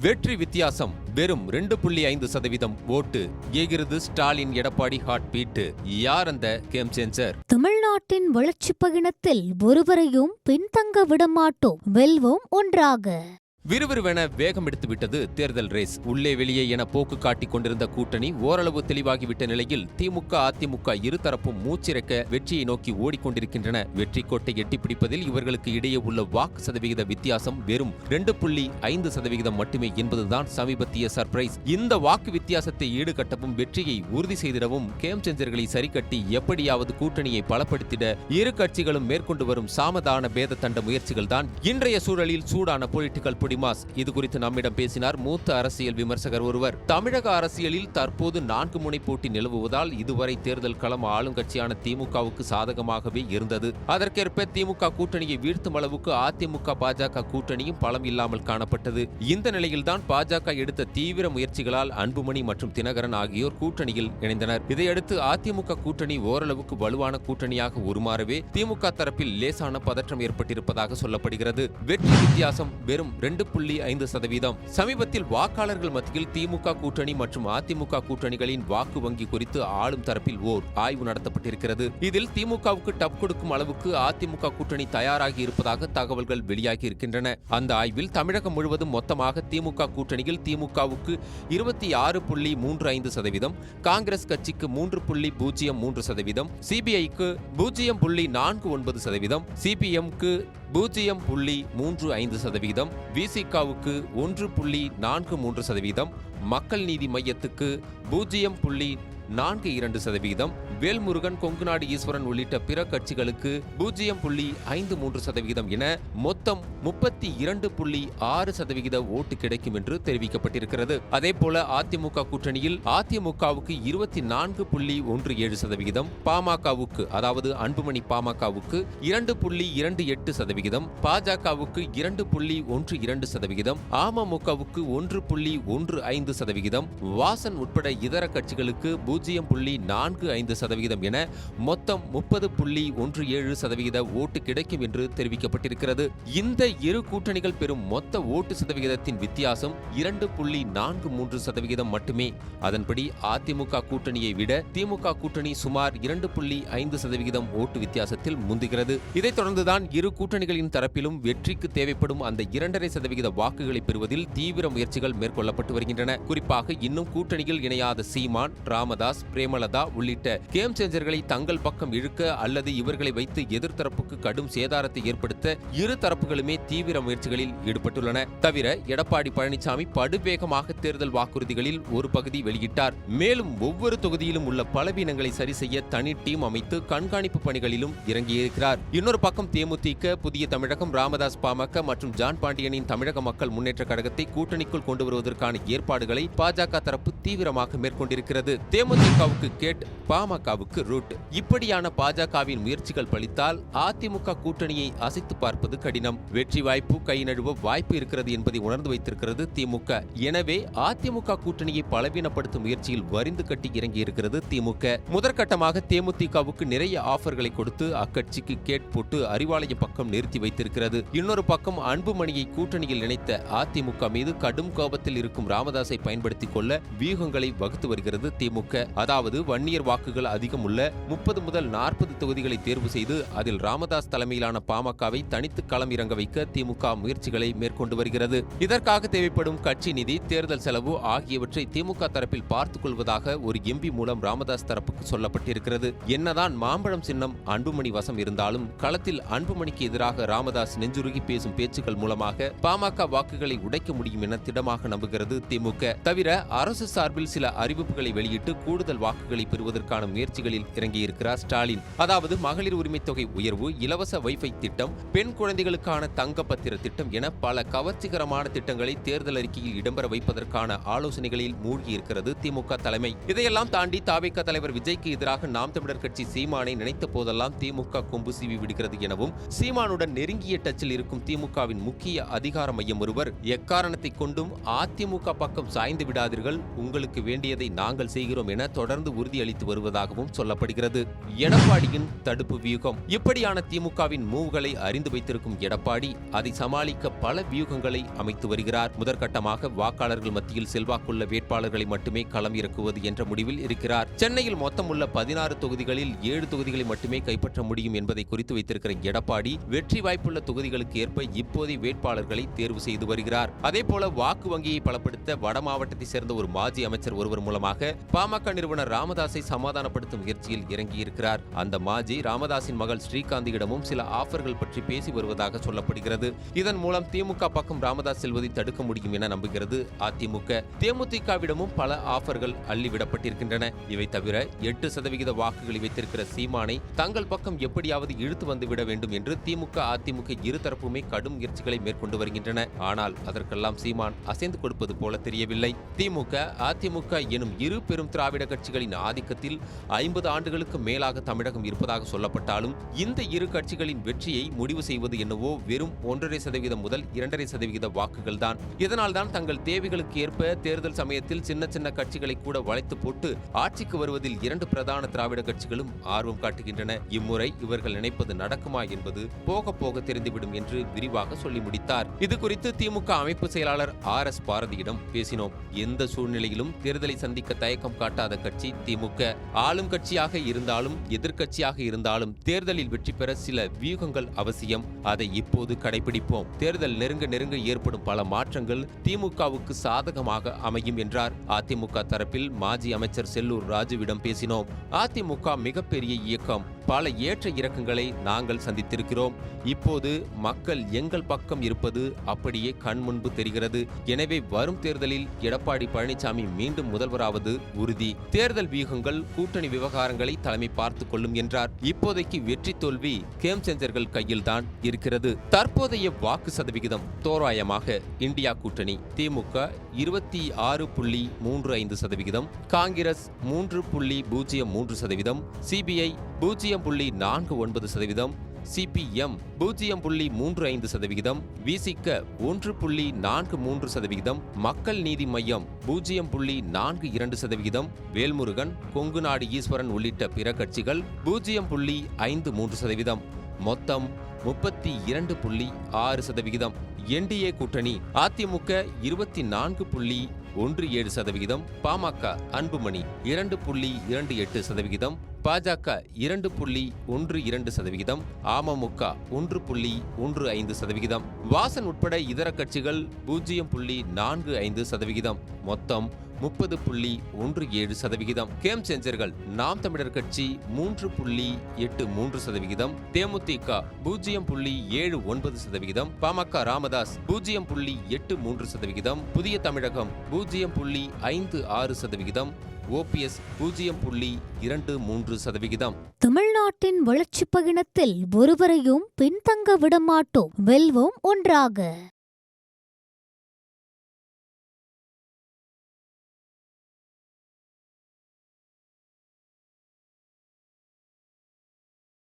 வெற்றி வித்தியாசம் வெறும் 2.5% ஓட்டு. எகிறது ஸ்டாலின் எடப்பாடி ஹாட் பீட். யார் அந்த கேம் சேஞ்சர்? தமிழ்நாட்டின் வளர்ச்சி பயணத்தில் ஒருவரையும் பின்தங்க விடமாட்டோம், வெல்வோம் ஒன்றாக. விறுவிறுவென வேகம் எடுத்துவிட்டது தேர்தல் ரேஸ். உள்ளே வெளியே என போக்கு காட்டிக் கொண்டிருந்த கூட்டணி ஓரளவு தெளிவாகிவிட்ட நிலையில் திமுக அதிமுக இருதரப்பும் மூச்சிறைக்க வெற்றியை நோக்கி ஓடிக்கொண்டிருக்கின்றன. வெற்றி கோட்டை எட்டிப்பிடிப்பதில் இவர்களுக்கு இடையே உள்ள வாக்கு சதவிகித வித்தியாசம் வெறும் 2.5% மட்டுமே என்பதுதான் சமீபத்திய சர்ப்ரைஸ். இந்த வாக்கு வித்தியாசத்தை ஈடுகட்டவும் வெற்றியை உறுதி செய்திடவும் கேம் சேஞ்சர்களை சரிக்கட்டி எப்படியாவது கூட்டணியை பலப்படுத்திட இரு கட்சிகளும் மேற்கொண்டு வரும் சாமதான பேத தண்ட முயற்சிகள் தான் இன்றைய சூழலில் சூடான பொலிட்டிக்கல் இது குறித்து நம்மிடம் பேசினார் மூத்த அரசியல் விமர்சகர் ஒருவர். தமிழக அரசியலில் தற்போது 4 முனை போட்டி நிலவுவதால் இதுவரை தேர்தல் களம் ஆளுங்கட்சியான திமுகவுக்கு சாதகமாகவே இருந்தது. அதற்கேற்ப திமுக கூட்டணியை வீழ்த்தும் அளவுக்கு அதிமுக பாஜக கூட்டணியும் பலம் இல்லாமல் காணப்பட்டது. இந்த நிலையில்தான் பாஜக எடுத்த தீவிர முயற்சிகளால் அன்புமணி மற்றும் தினகரன் ஆகியோர் கூட்டணியில் இணைந்தனர். இதையடுத்து அதிமுக கூட்டணி ஓரளவுக்கு வலுவான கூட்டணியாக உருமாறவே திமுக தரப்பில் லேசான பதற்றம் ஏற்பட்டிருப்பதாக சொல்லப்படுகிறது. வெற்றி வித்தியாசம் வெறும் 2.5%. சமீபத்தில் வாக்காளர்கள் மத்தியில் திமுக கூட்டணி மற்றும் அதிமுக கூட்டணிகளின் வாக்கு வங்கி குறித்து ஆளும் தரப்பில் ஓர் ஆய்வு நடத்தப்பட்டிருக்கிறது. இதில் திமுகவுக்கு டப் கொடுக்கும் அளவுக்கு அதிமுக கூட்டணி தயாராகி இருப்பதாக தகவல்கள் வெளியாகி இருக்கின்றன. அந்த ஆய்வில் தமிழகம் முழுவதும் மொத்தமாக திமுக கூட்டணியில் திமுகவுக்கு 26.35%, காங்கிரஸ் கட்சிக்கு 3.03%, சிபிஐக்கு 0.49%, சிபிஎம்க்கு 0.35%, விசிகாவுக்கு 1.43%, மக்கள் நீதி மையத்துக்கு 0.42%, வேல்முருகன், கொங்குநாடு ஈஸ்வரன் உள்ளிட்ட பிற கட்சிகளுக்கு 0.53% என மொத்தம் 32.6% ஓட்டு கிடைக்கும் என்று தெரிவிக்கப்பட்டிருக்கிறது. அதேபோல அதிமுக கூட்டணியில் அதிமுகவுக்கு 24.17%, பாமகவுக்கு அதாவது அன்புமணி பாமகவுக்கு 2.28%, பாஜகவுக்கு 2.12%, அமமுகவுக்கு 1.15%, வாசன் உட்பட இதர கட்சிகளுக்கு 0.45% என மொத்தம் 30.17% ஓட்டு கிடைக்கும் என்று தெரிவிக்கப்பட்டிருக்கிறது. இந்த இரு கூட்டணிகள் பெறும் மொத்த ஓட்டு சதவிகிதத்தின் வித்தியாசம் 2.43% மட்டுமே. அதன்படி அதிமுக கூட்டணியை விட திமுக கூட்டணி சுமார் 2.5% ஓட்டு வித்தியாசத்தில் முந்துகிறது. இதைத் தொடர்ந்துதான் இரு கூட்டணிகளின் தரப்பிலும் வெற்றிக்கு தேவைப்படும் அந்த 2.5% வாக்குகளை பெறுவதில் தீவிர முயற்சிகள் மேற்கொள்ளப்பட்டு வருகின்றன. குறிப்பாக இன்னும் கூட்டணியில் இணையாத சீமான், ராமதாஸ், பிரேமலதா உள்ளிட்ட கேம் சேஞ்சர்களை தங்கள் பக்கம் இழுக்க அல்லது இவர்களை வைத்து எதிர்த்தரப்புக்கு கடும் சேதாரத்தை ஏற்படுத்த இரு தரப்புகளுமே தீவிர முயற்சிகளில் ஈடுபட்டுள்ளன. தவிர எடப்பாடி பழனிசாமி படுவேகமாக தேர்தல் வாக்குறுதிகளில் ஒரு பகுதி வெளியிட்டார். மேலும் ஒவ்வொரு தொகுதியிலும் உள்ள பலவீனங்களை சரி செய்ய தனி டீம் அமைத்து கண்காணிப்பு பணிகளிலும் இறங்கியிருக்கிறார். இன்னொரு பக்கம் தேமுதிக, புதிய தமிழகம், ராமதாஸ் பாமக மற்றும் ஜான் பாண்டியனின் தமிழக மக்கள் முன்னேற்ற கழகத்தை கூட்டணிக்குள் கொண்டு வருவதற்கான ஏற்பாடுகளை பாஜக தரப்பு தீவிரமாக மேற்கொண்டிருக்கிறது. தேமுதிகவுக்கு கேட், பாமகவுக்கு ரூட். இப்படியான பாஜகவின் முயற்சிகள் பலித்தால் அதிமுக கூட்டணியை அசைத்து பார்ப்பது கடினம். வெற்றி வாய்ப்பு கை நழுவ வாய்ப்பு இருக்கிறது என்பதை உணர்ந்து வைத்திருக்கிறது திமுக. எனவே அதிமுக கூட்டணியை பலவீனப்படுத்தும் முயற்சியில் வரிந்து கட்டி இறங்கியிருக்கிறது திமுக. முதற்கட்டமாக தேமுதிகவுக்கு நிறைய ஆஃபர்களை கொடுத்து அக்கட்சிக்கு கேட் போட்டு அறிவாலயம் பக்கம் நிறுத்தி வைத்திருக்கிறது. இன்னொரு பக்கம் அன்புமணியை கூட்டணியில் இணைத்த அதிமுக மீது கடும் கோபத்தில் இருக்கும் ராமதாஸை பயன்படுத்திக் கொள்ள வியூகங்களை வகுத்து வருகிறது திமுக. அதாவது வன்னியர் வாக்குகள் அதிகம் உள்ள 30 முதல் 40 தொகுதிகளை தேர்வு செய்து அதில் ராமதாஸ் தலைமையிலான பாமகவை தனித்து களம் இறங்க வைக்க திமுக முயற்சிகளை மேற்கொண்டு வருகிறது. இதற்காக தேவைப்படும் கட்சி நிதி, தேர்தல் செலவு ஆகியவற்றை திமுக தரப்பில் பார்த்துக் கொள்வதாக ஒரு எம்பி மூலம் ராமதாஸ் தரப்புக்கு சொல்லப்பட்டிருக்கிறது. என்னதான் மாம்பழம் சின்னம் அன்புமணி வசம் இருந்தாலும் களத்தில் அன்புமணிக்கு எதிராக ராமதாஸ் நெஞ்சுருகி பேசும் பேச்சுக்கள் மூலமாக பாமக வாக்குகளை உடைக்க முடியும் என திடமாக நம்புகிறது திமுக. தவிர அரசு சார்பில் சில அறிவிப்புகளை வெளியிட்டு கூடுதல் வாக்குகளை பெறுவதற்கான முயற்சிகளில் இறங்கியிருக்கிறார் ஸ்டாலின். அதாவது மகளிர் உரிமை தொகை உயர்வு, இலவச வைஃபை திட்டம், பெண் குழந்தைகளுக்கான தங்க பத்திர திட்டம் என பல கவர்ச்சிகரமான திட்டங்களை தேர்தல் அறிக்கையில் இடம்பெற வைப்பதற்கான ஆலோசனைகளில் மூழ்கியிருக்கிறது திமுக தலைமை. இதையெல்லாம் தாண்டி தாவேகா தலைவர் விஜய்க்கு எதிராக நாம் தமிழர் கட்சி சீமானை நினைத்த போதெல்லாம் திமுக கொம்பு சீவி விடுகிறது எனவும், சீமானுடன் நெருங்கிய டச்சில் இருக்கும் திமுகவின் முக்கிய அதிகார மையம் ஒருவர் எக்காரணத்தை கொண்டும் அதிமுக பக்கம் சாய்ந்து விடாதீர்கள், உங்களுக்கு வேண்டியதை நாங்கள் செய்கிறோம் என என தொடர்ந்து உறுதியளித்து வருவதாகவும் சொல்லப்படுகிறது. எடப்பாடியின் தடுப்பு வியூகம். இப்படியான திமுகவின் மூவ்களை அறிந்து வைத்திருக்கும் எடப்பாடி அதை சமாளிக்க பல வியூகங்களை அமைத்து வருகிறார். முதற்கட்டமாக வாக்காளர்கள் மத்தியில் செல்வாக்குள்ள வேட்பாளர்களை மட்டுமே களம் இறக்குவது என்ற முடிவில் இருக்கிறார். சென்னையில் மொத்தம் உள்ள 16 தொகுதிகளில் 7 தொகுதிகளை மட்டுமே கைப்பற்ற முடியும் என்பதை குறித்து வைத்திருக்கிற எடப்பாடி வெற்றி வாய்ப்புள்ள தொகுதிகளுக்கு ஏற்ப இப்போதைய வேட்பாளர்களை தேர்வு செய்து வருகிறார். அதேபோல வாக்கு வங்கியை பலப்படுத்த வட மாவட்டத்தை சேர்ந்த ஒரு மாஜி அமைச்சர் ஒருவர் மூலமாக பாமக நிறுவனர் ராமதாஸை சமாதானப்படுத்தும் முயற்சியில் இறங்கியிருக்கிறார். அந்த மாஜி ராமதாஸின் மகள் ஸ்ரீகாந்தியிடமும் சில ஆஃபர்கள் பற்றி பேசி வருவதாக சொல்லப்படுகிறது. இதன் மூலம் திமுக பக்கம் ராமதாஸ் செல்வதை தடுக்க முடியும் என நம்புகிறது அதிமுக. தேமுதிகவிடமும் பல ஆஃபர்கள் அள்ளிவிடப்பட்டிருக்கின்றன. இவை தவிர 8% வாக்குகளை வைத்திருக்கிற சீமானை தங்கள் பக்கம் எப்படியாவது இழுத்து வந்துவிட வேண்டும் என்று திமுக அதிமுக இருதரப்புமே கடும் முயற்சிகளை மேற்கொண்டு வருகின்றன. ஆனால் அதற்கெல்லாம் சீமான் அசைந்து கொடுப்பது போல தெரியவில்லை. திமுக அதிமுக எனும் இரு பெரும் திராவிட கட்சிகளின் ஆதிக்கத்தில் 50 ஆண்டுகளுக்கு மேலாக தமிழகம் இருப்பதாக சொல்லப்பட்டாலும் இந்த இரு கட்சிகளின் வெற்றியை முடிவு செய்வது என்னவோ வெறும் 1.5% முதல் 2.5% வாக்குகள் தான். இதனால்தான் தங்கள் தேவைகளுக்கு ஏற்ப தேர்தல் சமயத்தில் சின்ன சின்ன கட்சிகளை கூட வளைத்து போட்டு ஆட்சிக்கு வருவதில் 2 பிரதான திராவிட கட்சிகளும் ஆர்வம் காட்டுகின்றன. இம்முறை இவர்கள் நினைப்பது நடக்குமா என்பது போக போக தெரிந்துவிடும் என்று விரிவாக சொல்லி முடித்தார். இது குறித்து திமுக அமைப்பு செயலாளர் RS பாரதியிடம் பேசினோம். எந்த சூழ்நிலையிலும் தேர்தலை சந்திக்க தயக்கம் காட்டாத கட்சி திமுக. ஆளும் கட்சியாக இருந்தாலும் எதிர்க்கட்சியாக இருந்தாலும் தேர்தலில் வெற்றி பெற சில வியூகங்கள் அவசியம். அதை இப்போது கடைபிடிப்போம். தேர்தல் நெருங்க நெருங்க ஏற்படும் பல மாற்றங்கள் திமுகவுக்கு சாதகமாக அமையும் என்றார். அதிமுக தரப்பில் மாஜி அமைச்சர் செல்லூர் ராஜுவிடம் பேசினோம். அதிமுக மிகப்பெரிய இயக்கம். பல ஏற்ற இறக்கங்களை நாங்கள் சந்தித்திருக்கிறோம். இப்போது மக்கள் எங்கள் பக்கம் இருப்பது அப்படியே கண் முன்பு தெரிகிறது. எனவே வரும் தேர்தலில் எடப்பாடி பழனிசாமி மீண்டும் முதல்வராவது உறுதி. தேர்தல் வியூகங்கள் கூட்டணி விவகாரங்களை தலைமை பார்த்துக் கொள்ளும் என்றார். இப்போதைக்கு வெற்றி தோல்வி கேம் சேஞ்சர்கள் கையில்தான் இருக்கிறது. தற்போதைய வாக்கு சதவிகிதம் தோராயமாக இந்தியா கூட்டணி திமுக 26.35%, காங்கிரஸ் 3.03%, சிபிஐ 0.49%, CPM 0.35%, விசிக 1.43%, மக்கள் நீதி மையம் 0.42%, வேல்முருகன், கொங்கு நாடு ஈஸ்வரன் உள்ளிட்ட பிற கட்சிகள் 0.53%, மொத்தம் 32.6%. என்டிஏ கூட்டணி அதிமுக 24.17%, பாமக அன்புமணி 2.28%, பாஜக 2.12%, அமமுக 1.15%, வாசன் உட்பட இதர கட்சிகள் 0.45%, மொத்தம் 30.17%. கேம் சேஞ்சர்கள் நாம் தமிழர் கட்சி 3.83%, தேமுதிக 0.79%, பாமக ராமதாஸ் 0.83%, புதிய தமிழகம் 0.56%, OPS 0.23%. தமிழ்நாட்டின் வளர்ச்சிப் பயணத்தில் ஒருவரையும் பின்தங்க விடமாட்டோம். வெல்வோம் ஒன்றாக.